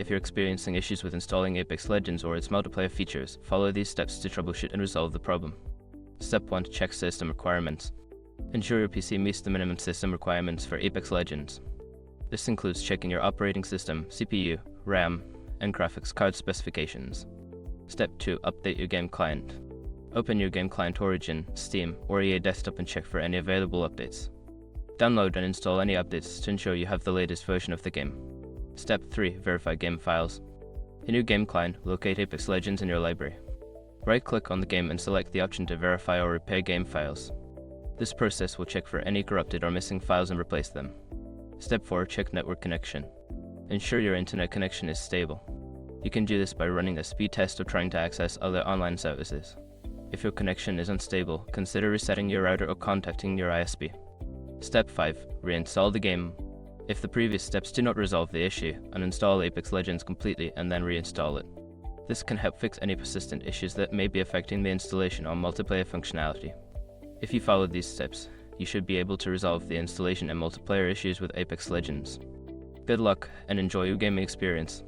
If you're experiencing issues with installing Apex Legends or its multiplayer features, follow these steps to troubleshoot and resolve the problem. Step 1. Check system requirements. Ensure your PC meets the minimum system requirements for Apex Legends. This includes checking your operating system, CPU, RAM, and graphics card specifications. Step 2. Update your game client. Open your game client Origin, Steam, or EA Desktop and check for any available updates. Download and install any updates to ensure you have the latest version of the game. Step 3. Verify game files. In your game client, locate Apex Legends in your library. Right-click on the game and select the option to verify or repair game files. This process will check for any corrupted or missing files and replace them. Step 4. Check network connection. Ensure your internet connection is stable. You can do this by running a speed test or trying to access other online services. If your connection is unstable, consider resetting your router or contacting your ISP. Step 5. Reinstall the game. If the previous steps do not resolve the issue, uninstall Apex Legends completely and then reinstall it. This can help fix any persistent issues that may be affecting the installation or multiplayer functionality. If you follow these steps, you should be able to resolve the installation and multiplayer issues with Apex Legends. Good luck and enjoy your gaming experience.